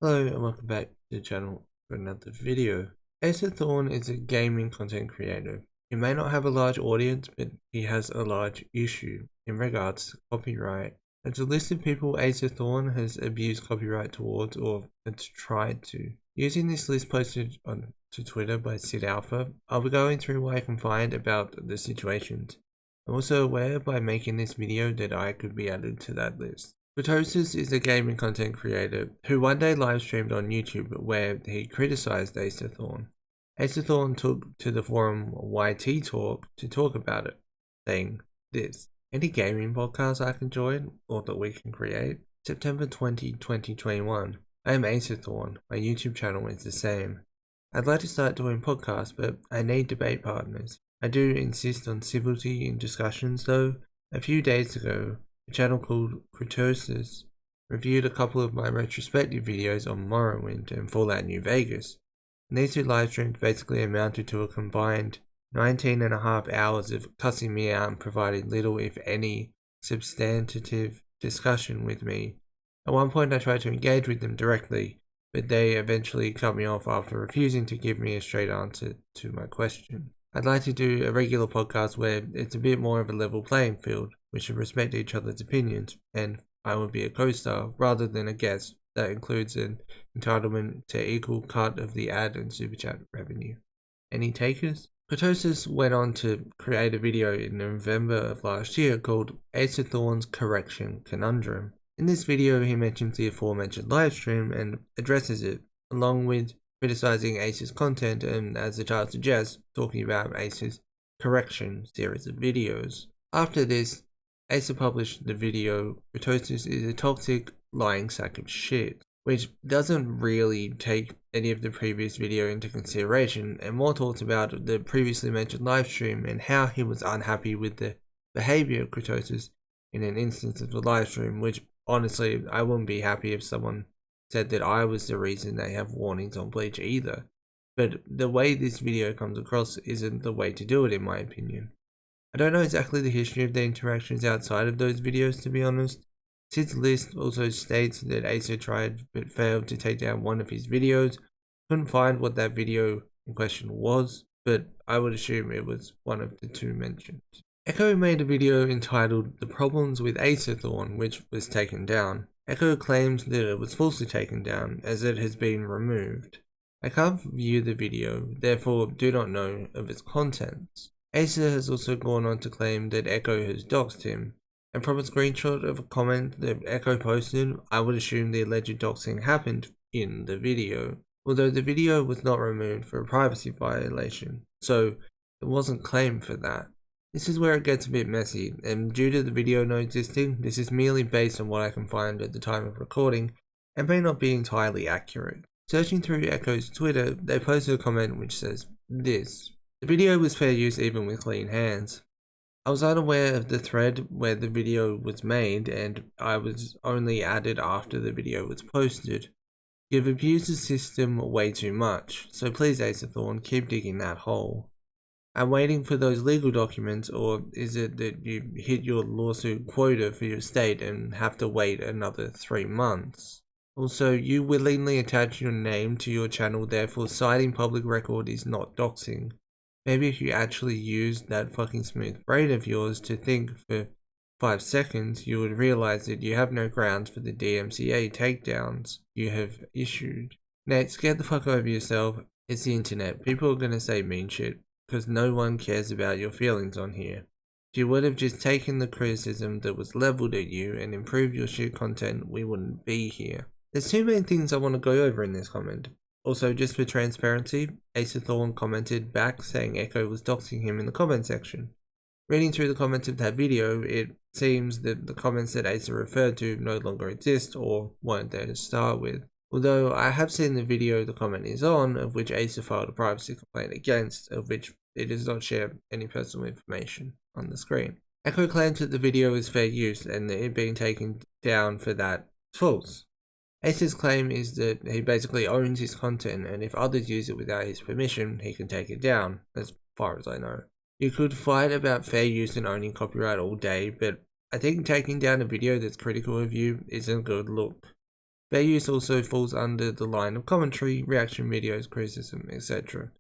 Hello and welcome back to the channel for another video. Acerthorn is a gaming content creator. He may not have a large audience, but he has a large issue in regards to copyright. There's a list of people Acerthorn has abused copyright towards or has tried to. Using this list posted to Twitter by SidAlpha, I'll be going through what I can find about the situations. I'm also aware by making this video that I could be added to that list. Mitosis is a gaming content creator who one day live streamed on YouTube where he criticized Acerthorn. Acerthorn took to the forum YT Talk to talk about it, saying this: "Any gaming podcast I can join or that we can create?" September 20, 2021. I am Acerthorn. My YouTube channel is the same. I'd like to start doing podcasts, but I need debate partners. I do insist on civility in discussions though. A few days ago, a channel called Mitosis reviewed a couple of my retrospective videos on Morrowind and Fallout New Vegas, and these two live streams basically amounted to a combined 19.5 hours of cussing me out and providing little if any substantive discussion with me. At one point I tried to engage with them directly, but they eventually cut me off after refusing to give me a straight answer to my question. I'd like to do a regular podcast where it's a bit more of a level playing field. We should respect each other's opinions, and I would be a co-star rather than a guest. That includes an entitlement to equal cut of the ad and super chat revenue. Any takers? Mitosis went on to create a video in November of last year called Acerthorn's Correction Conundrum. In this video, he mentions the aforementioned livestream and addresses it, along with criticizing Ace's content and, as the title suggests, talking about Ace's correction series of videos. After this, Acer published the video Mitosis is a toxic, lying sack of shit, which doesn't really take any of the previous video into consideration and more talks about the previously mentioned livestream and how he was unhappy with the behavior of Mitosis in an instance of the livestream, which honestly I wouldn't be happy if someone said that I was the reason they have warnings on Bleach either. But the way this video comes across isn't the way to do it in my opinion. I don't know exactly the history of the interactions outside of those videos, to be honest. Sid's list also states that Acer tried but failed to take down one of his videos. Couldn't find what that video in question was, but I would assume it was one of the two mentioned. Echo made a video entitled The Problems with Acerthorn, which was taken down. Echo claims that it was falsely taken down, as it has been removed. I can't view the video, therefore do not know of its contents. Acer has also gone on to claim that Echo has doxed him, and from a screenshot of a comment that Echo posted, I would assume the alleged doxing happened in the video, although the video was not removed for a privacy violation, so it wasn't claimed for that. This is where it gets a bit messy, and due to the video not existing, this is merely based on what I can find at the time of recording, and may not be entirely accurate. Searching through Echo's Twitter, they posted a comment which says this: "The video was fair use even with clean hands. I was unaware of the thread where the video was made, and I was only added after the video was posted. You've abused the system way too much, so please Acerthorn, keep digging that hole. I'm waiting for those legal documents, or is it that you hit your lawsuit quota for your state and have to wait another 3 months? Also, you willingly attach your name to your channel, therefore citing public record is not doxing. Maybe if you actually used that fucking smooth brain of yours to think for 5 seconds, you would realize that you have no grounds for the DMCA takedowns you have issued. Next, get the fuck over yourself. It's the internet. People are gonna say mean shit, because no one cares about your feelings on here. If you would have just taken the criticism that was leveled at you and improved your shit content, we wouldn't be here." There's two main things I want to go over in this comment. Also, just for transparency, Acerthorn commented back saying Echo was doxing him in the comment section. Reading through the comments of that video, it seems that the comments that Acer referred to no longer exist or weren't there to start with. Although I have seen the video the comment is on, of which Acer filed a privacy complaint against, of which it does not share any personal information on the screen. Echo claims that the video is fair use and that it being taken down for that is false. Acer's claim is that he basically owns his content, and if others use it without his permission, he can take it down, as far as I know. You could fight about fair use and owning copyright all day, but I think taking down a video that's critical of you isn't a good look. Fair use also falls under the line of commentary, reaction videos, criticism, etc.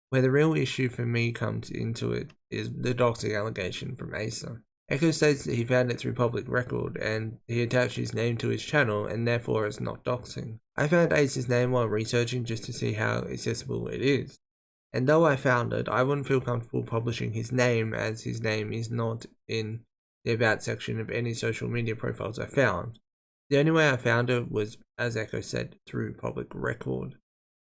Where the real issue for me comes into it is the doxing allegation from Acer. Echo states that he found it through public record and he attached his name to his channel and therefore is not doxing. I found Ace's name while researching just to see how accessible it is. And though I found it, I wouldn't feel comfortable publishing his name as his name is not in the about section of any social media profiles I found. The only way I found it was, as Echo said, through public record.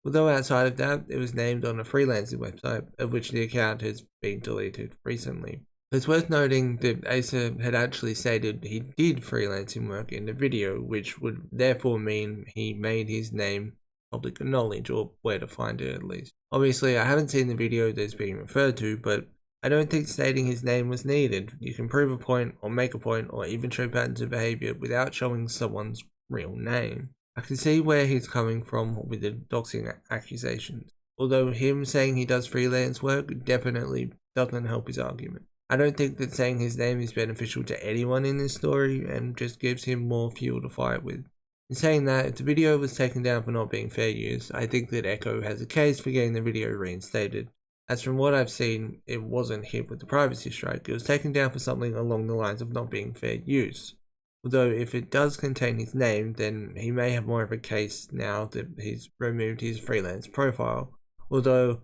Although outside of that, it was named on a freelancing website, of which the account has been deleted recently. It's worth noting that Acer had actually stated he did freelancing work in the video, which would therefore mean he made his name public knowledge, or where to find it at least. Obviously, I haven't seen the video that's being referred to, but I don't think stating his name was needed. You can prove a point, or make a point, or even show patterns of behavior without showing someone's real name. I can see where he's coming from with the doxing accusations, although him saying he does freelance work definitely doesn't help his argument. I don't think that saying his name is beneficial to anyone in this story and just gives him more fuel to fight with. In saying that, if the video was taken down for not being fair use, I think that Echo has a case for getting the video reinstated. As from what I've seen, it wasn't hit with the privacy strike, it was taken down for something along the lines of not being fair use. Although if it does contain his name, then he may have more of a case now that he's removed his freelance profile. Although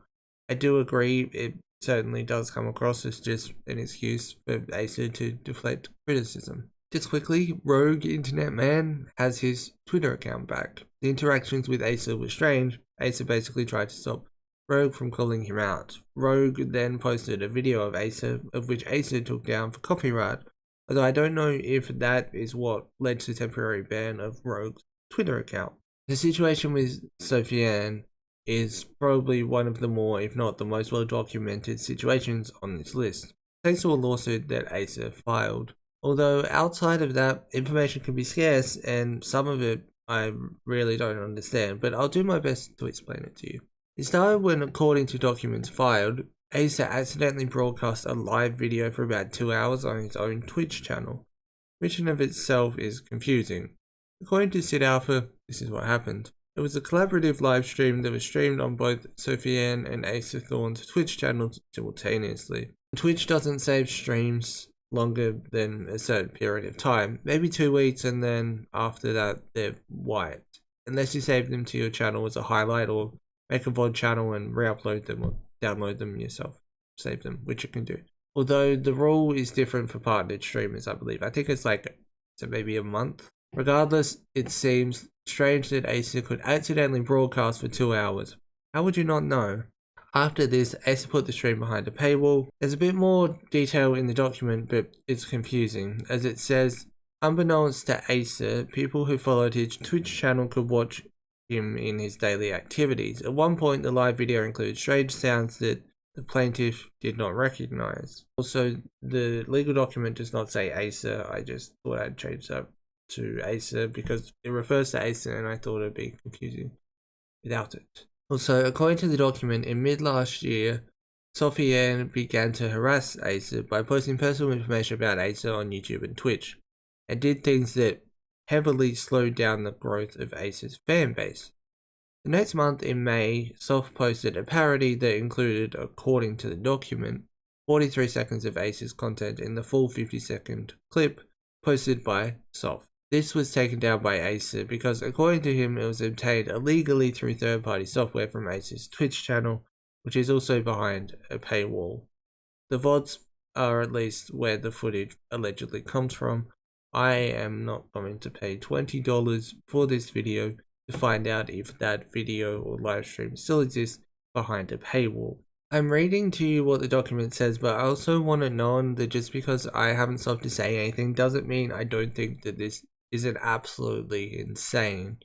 I do agree it certainly does come across as just an excuse for Acer to deflect criticism. Just quickly, Rogue Internet Man has his Twitter account back. The interactions with Acer were strange. Acer basically tried to stop Rogue from calling him out. Rogue then posted a video of Acer, of which Acer took down for copyright, although I don't know if that is what led to the temporary ban of Rogue's Twitter account. The situation with Sofiane is probably one of the more, if not the most well-documented situations on this list, thanks to a lawsuit that Acer filed. Although outside of that, information can be scarce and some of it I really don't understand, but I'll do my best to explain it to you. It started when, according to documents filed, Acer accidentally broadcast a live video for about 2 hours on his own Twitch channel, which in of itself is confusing. According to SidAlpha, this is what happened. It was a collaborative live stream that was streamed on both Sofiane and Acerthorn's Twitch channels simultaneously. Twitch doesn't save streams longer than a certain period of time, maybe 2 weeks, and then after that they're wiped. Unless you save them to your channel as a highlight or make a VOD channel and re-upload them or download them yourself, save them, which you can do. Although the rule is different for partnered streamers, I believe. I think it's like, so maybe a month. Regardless, it seems strange that Acer could accidentally broadcast for 2 hours. How would you not know? After this, Acer put the stream behind a paywall. There's a bit more detail in the document, but it's confusing, as it says, unbeknownst to Acer, people who followed his Twitch channel could watch him in his daily activities. At one point, the live video included strange sounds that the plaintiff did not recognize. Also, the legal document does not say Acer. I just thought I'd change that to Acer because it refers to Acer and I thought it'd be confusing without it. Also, according to the document, in mid last year, Sofiane began to harass Acer by posting personal information about Acer on YouTube and Twitch, and did things that heavily slowed down the growth of Acer's fan base. The next month, in May, Sof posted a parody that included, according to the document, 43 seconds of Acer's content in the full 50-second clip posted by Sof. This was taken down by Acer because, according to him, it was obtained illegally through third-party software from Acer's Twitch channel, which is also behind a paywall. The VODs are at least where the footage allegedly comes from. I am not going to pay $20 for this video to find out if that video or live stream still exists behind a paywall. I'm reading to you what the document says, but I also want it known that just because I haven't stopped to say anything doesn't mean I don't think that this isn't absolutely insane.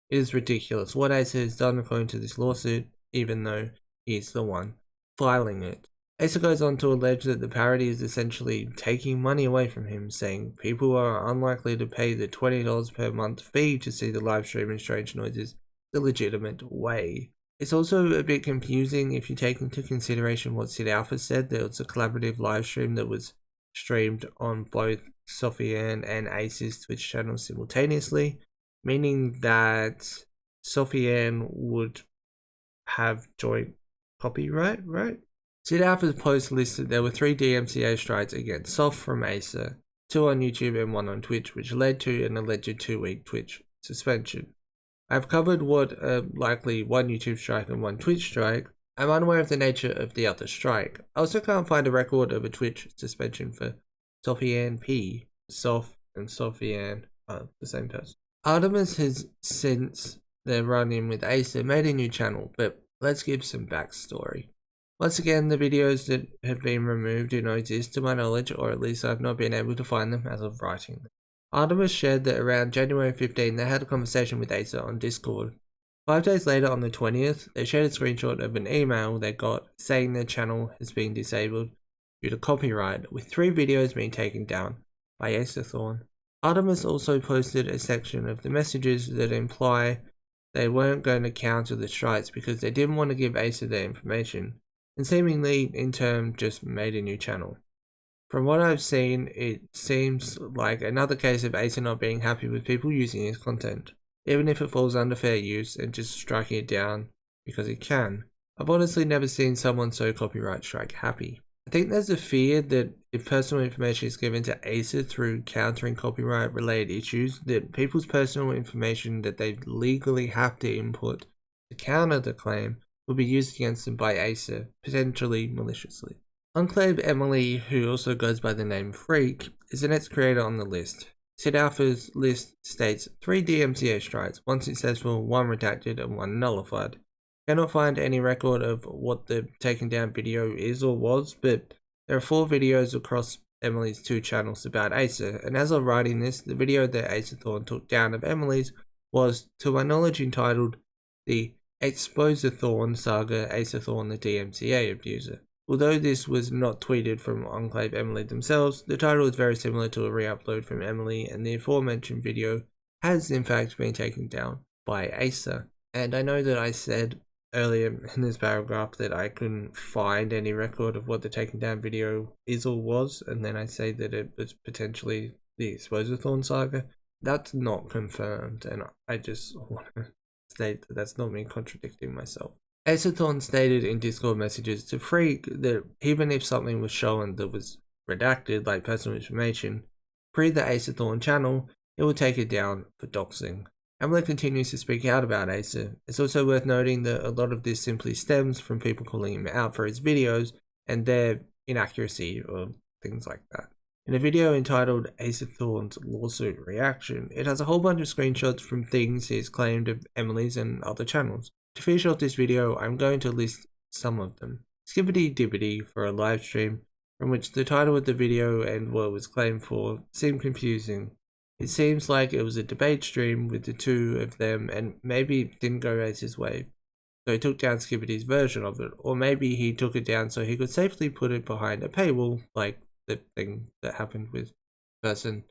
It is ridiculous what Acer has done according to this lawsuit, even though he's the one filing it. Acer goes on to allege that the parody is essentially taking money away from him, saying people are unlikely to pay the $20 per month fee to see the live stream in Strange Noises the legitimate way. It's also a bit confusing if you take into consideration what SidAlpha said, that it's a collaborative live stream that was streamed on both Sofiane and Acer's Twitch channels simultaneously. meaning that Sophie-Anne would have joint copyright, right? SidAlpha's post listed there were 3 DMCA strikes against Soph from Acer, 2 on YouTube and 1 on Twitch, which led to an alleged 2-week Twitch suspension. I've covered what likely 1 YouTube strike and 1 Twitch strike. I'm unaware of the nature of the other strike. I also can't find a record of a Twitch suspension for Sophie-Anne P. Soph and Sophie-Anne are the same person. Artemis has, since their run-in with Acer, made a new channel, but let's give some backstory. Once again, the videos that have been removed do not exist to my knowledge, or at least I've not been able to find them as of writing them. Artemis shared that around January 15 they had a conversation with Acer on Discord. 5 days later, on the 20th, they shared a screenshot of an email they got saying their channel has been disabled due to copyright, with 3 videos being taken down by Acerthorn. Artemis also posted a section of the messages that imply they weren't going to counter the strikes because they didn't want to give Acer their information, and seemingly in turn just made a new channel. From what I've seen, it seems like another case of Acer not being happy with people using his content, even if it falls under fair use, and just striking it down because it can. I've honestly never seen someone so copyright strike happy. I think there's a fear that if personal information is given to Acer through countering copyright related issues, that people's personal information that they legally have to input to counter the claim will be used against them by Acer, potentially maliciously. Enclave Emily, who also goes by the name Freak, is the next creator on the list. SidAlpha's list states 3 DMCA strikes, 1 successful, 1 redacted, and 1 nullified. Cannot find any record of what the taken down video is or was, but there are 4 videos across Emily's 2 channels about Acer, and as of writing this, the video that Acerthorn took down of Emily's was, to my knowledge, entitled The Exposathorn Saga Acerthorn the DMCA Abuser. Although this was not tweeted from Enclave Emily themselves, the title is very similar to a re-upload from Emily, and the aforementioned video has in fact been taken down by Acer. And I know that I said earlier in this paragraph that I couldn't find any record of what the taken down video is or was, and then I say that it was potentially the Exposathorn Saga. That's not confirmed, and I just want to state that that's not me contradicting myself. Acerthorn stated in Discord messages to Freak that even if something was shown that was redacted, like personal information, pre the Acerthorn channel, it would take it down for doxing. Emily continues to speak out about Acer. It's also worth noting that a lot of this simply stems from people calling him out for his videos and their inaccuracy or things like that. In a video entitled Acerthorn's Lawsuit Reaction, it has a whole bunch of screenshots from things he has claimed of Emily's and other channels. To finish off this video, I'm going to list some of them. Skippity Dibbity for a live stream, from which the title of the video and what it was claimed for seemed confusing. It seems like it was a debate stream with the 2 of them and maybe it didn't go Ace's way, so he took down Skippity's version of it, or maybe he took it down so he could safely put it behind a paywall, like the thing that happened with the person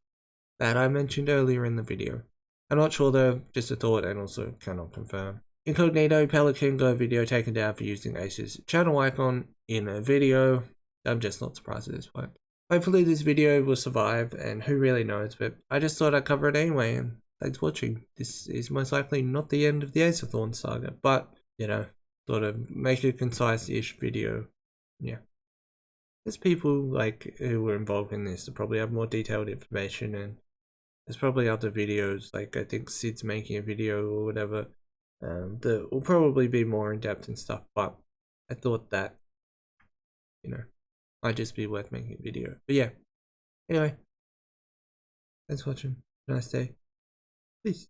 that I mentioned earlier in the video. I'm not sure though, just a thought and also cannot confirm. Incognito Pelican got a video taken down for using Ace's channel icon in a video. I'm just not surprised at this point. Hopefully this video will survive, and who really knows, but I just thought I'd cover it anyway, and thanks for watching. This is most likely not the end of the Acerthorn saga, but, you know, thought I'd make a concise-ish video. Yeah. There's people, like, who were involved in this that probably have more detailed information, and there's probably other videos, like I think Sid's making a video or whatever, that will probably be more in-depth and stuff, but I thought that, you know, might just be worth making a video. But yeah, anyway, thanks for watching. Have a nice day. Peace.